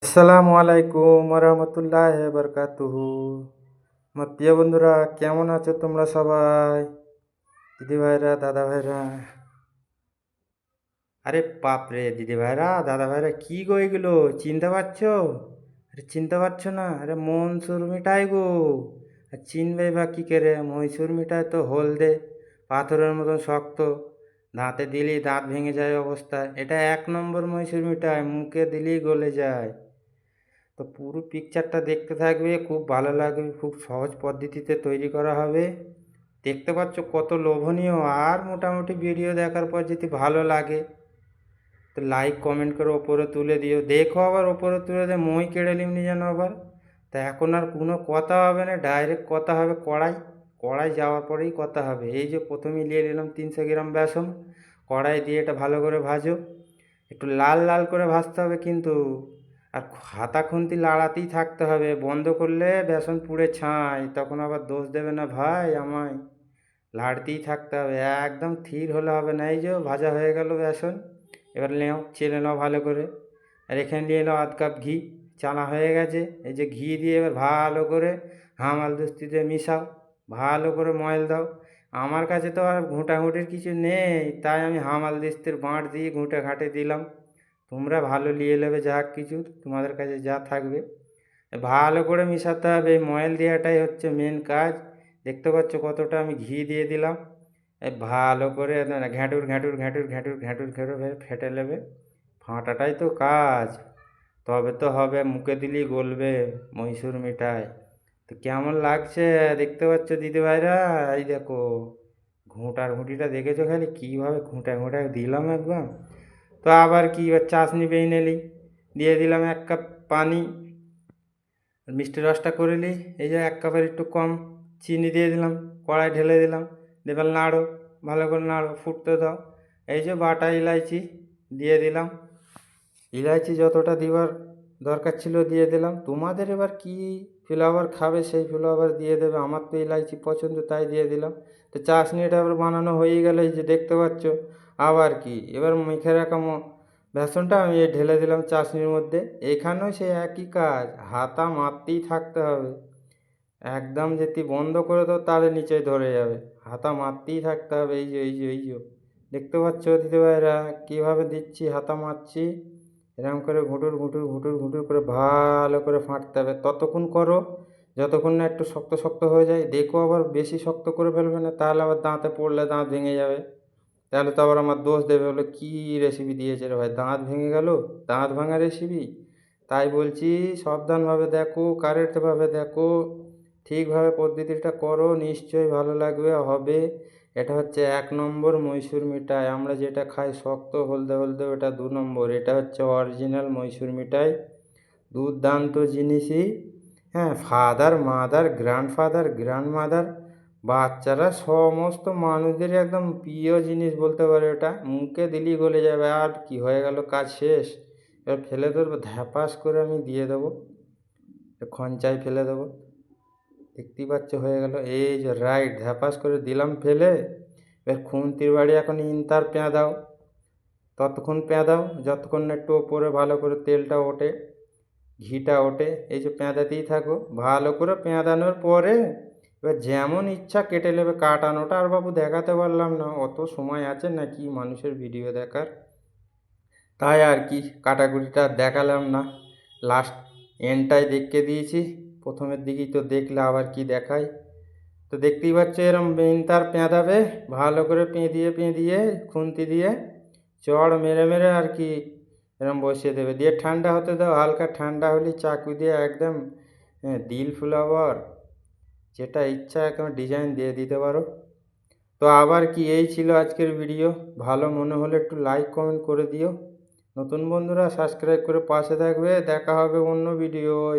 আসসালামু আলাইকুম রহমতুল্লাহ বরকাতুহু। আমার প্রিয় বন্ধুরা, কেমন আছো তোমরা সবাই? দিদি ভাইরা, দাদা ভাইরা। আরে বাপরে, দিদি ভাইরা, দাদা ভাইরা, কি গো এগুলো? চিনতে পারছো? আরে চিনতে পারছো না? আরে মনসুর মিঠাই গো। আর চিনবে বা কি করে? মহীশূর মিঠাই তো হলদে, পাথরের মতন শক্ত, দাঁতে দিলেই দাঁত ভেঙে যায় অবস্থায়। এটা 1 নম্বর মহীশূর মিঠাই, মুখে দিলেই গলে যায়। তো পুরো পিকচারটা দেখতে থাকবে, খুব ভালো লাগবে। খুব সহজ পদ্ধতিতে তৈরি করা হবে। দেখতে পাচ্ছ কত লোভনীয়। আর মোটামুটি ভিডিও দেখার পর যদি ভালো লাগে তো লাইক কমেন্ট করে ওপরে তুলে দিও। দেখো আবার ওপরে তুলে দিয়ে মই কেড়ে নিমনি যেন আবার। তা এখন আর কোনো কথা হবে না, ডাইরেক্ট কথা হবে কড়াই। কড়াই যাওয়ার পরেই কথা হবে। এই যে প্রথমে নিয়ে নিলাম 300 গ্রাম বেসন। কড়াই দিয়ে এটা ভালো করে ভাজো। একটু লাল লাল করে ভাজতে হবে কিন্তু। আর হাতা খুন্তি লাড়াতেই থাকতে হবে, বন্ধ করলে বেসন পুড়ে ছাই, তখন আবার দোষ দেবে না ভাই আমায়। লাড়তেই থাকতে হবে, একদম থির হলে হবে না। এই যে ভাজা হয়ে গেল বেসন। এবার নেও, চেলে নাও ভালো করে। আর এখানে নিয়ে নাও আধ কাপ ঘি। চালা হয়ে গেছে। এই যে ঘি দিয়ে এবার ভালো করে হামাল দিস্তিতে মিশাও। ভালো করে ময়েল দাও। আমার কাছে তো আর ঘুঁটাঘুঁটির কিছু নেই, তাই আমি হামাল দিস্তির বাঁট দিয়ে ঘুঁটে ঘাঁটে দিলাম। তোমরা ভালো নিয়ে নেবে যা কিছু তোমাদের কাছে যা থাকবে। ভালো করে মিশাতে হবে, এই ময়েল দেওয়াটাই হচ্ছে মেন কাজ। দেখতে পাচ্ছ কতটা আমি ঘি দিয়ে দিলাম। ভালো করে ঘ্যাঁটুর ঘ্যাঁটুর ঘ্যাঁটুর ঘ্যাঁটুর ঘ্যাঁটুর ঘ্যাঁটুর ফেটে নেবে। ফাটাটাই তো কাজ। তবে তো হবে, মুখে দিলেই গলবে মহীশূর মিঠাই। তো কেমন লাগছে দেখতে পাচ্ছ দিদি ভাইরা? এই দেখো, ঘুঁটার ঘুঁটিটা দেখেছো খালি কীভাবে ঘুঁটে ঘুঁটে দিলাম একদম। তো আবার কি, এবার চাশনি পেয়ে নিলি, দিয়ে দিলাম 1 কাপ পানি। মিষ্টি রসটা করে নিই। এই যে 1 কাপের একটু কম চিনি দিয়ে দিলাম। কড়াই ঢেলে দিলাম। এবার নাড়ো, ভালো করে নাড়ো, ফুটতে দাও। এই যে বাটা ইলাইচি দিয়ে দিলাম। ইলাইচি যতটা দিবার দরকার ছিল দিয়ে দিলাম। তোমাদের এবার কি ফ্লেভার খাবে সেই ফ্লেভার দিয়ে দেবে। আমার তো ইলাইচি পছন্দ তাই দিয়ে দিলাম। তো চাশনিটা এবার বানানো হয়ে গেলে এই যে দেখতে পাচ্ছ। আবার কি, এবার মেখে রাখা বেসনটা আমি ঢেলে দিলাম চাশনির মধ্যে। এখানেও সেই একই কাজ, হাতা মারতেই থাকতে হবে। একদম যদি বন্ধ করে দাও তাহলে নিচে ধরে যাবে। হাতা মারতেই থাকতে হবে। এই যে এই যে এই যে দেখতে পাচ্ছ দিদিভাইরা কীভাবে দিচ্ছি, হাতা মারছি। এরকম করে ঘুঁটুর ঘুঁটুর ঘুঁটুর ঘুঁটুর করে ভালো করে ফাটতে হবে। ততক্ষণ করো যতক্ষণ না একটু শক্ত শক্ত হয়ে যায়। দেখো আবার বেশি শক্ত করে ফেলবে না, তাহলে আবার দাঁতে পড়লে দাঁত ভেঙে যাবে। তাহলে তো আবার আমার দোষ দেবে, বলে কী রেসিপি দিয়েছে রে ভাই, দাঁত ভেঙে গেল, দাঁত ভাঙা রেসিপি। তাই বলছি সাবধানভাবে দেখো, কারেক্টভাবে দেখো, ঠিকভাবে পদ্ধতিটা করো, নিশ্চয়ই ভালো লাগবে হবে। এটা হচ্ছে 1 নম্বর মহীশূর মিঠাই। আমরা যেটা খাই শক্ত হলদে হলদে, ওটা 2 নম্বর। এটা হচ্ছে অরিজিনাল মহীশূর মিঠাই। দুর্দান্ত জিনিসই। হ্যাঁ, ফাদার মাদার গ্র্যান্ডফাদার গ্র্যান্ডমাদার, বাচ্চারা সমস্ত মানুষদের একদম প্রিয় জিনিস বলতে পারে। ওটা মুখে দিলেই গলে যাবে। আর কি, হয়ে গেল কাজ শেষ। এবার ফেলে দেবো, ধ্যাপাস করে আমি দিয়ে দেবো, খঞ্চায় ফেলে দেবো। দেখতেই পাচ্ছ হয়ে গেল। এই যে রাইট, ধ্যাপাস করে দিলাম ফেলে। এবার খুন্তির বাড়ি এখন ইনতার পেঁদাও। ততক্ষণ পেঁদাও যতক্ষণ না একটু ওপরে ভালো করে তেলটা ওঠে, ঘিটা ওঠে। এই যে পেঁদাতেই থাকো ভালো করে। পেঁদানোর পরে এবার যেমন ইচ্ছা কেটে নেবে। কাটানোটা আর বাবু দেখাতে পারলাম না, অত সময় আছে নাকি মানুষের ভিডিও দেখার, তাই আর কি কাটাকুটিটা দেখালাম না। লাস্ট এন্ডটাই দেখিয়ে দিয়েছি, প্রথমের দিকেই তো দেখলে আবার কি দেখাই। তো দেখতেই পাচ্ছ এরম তার পেঁদাবে ভালো করে, পেঁদিয়ে পেঁদিয়ে খুন্তি দিয়ে চড় মেরে মেরে আর কি এরম বসিয়ে দেবে। দিয়ে ঠান্ডা হতে দাও, হালকা ঠান্ডা হলে চাকু দিয়ে একদম দিল ফ্লাওয়ার যেটা ইচ্ছা একদম ডিজাইন দিয়ে দিতে পারো। তো আবার কি, এই ছিল আজকের ভিডিও। ভালো মনে হলে একটু লাইক কমেন্ট করে দিও। নতুন বন্ধুরা সাবস্ক্রাইব করে পাশে থাকবে। দেখা হবে অন্য ভিডিওয়।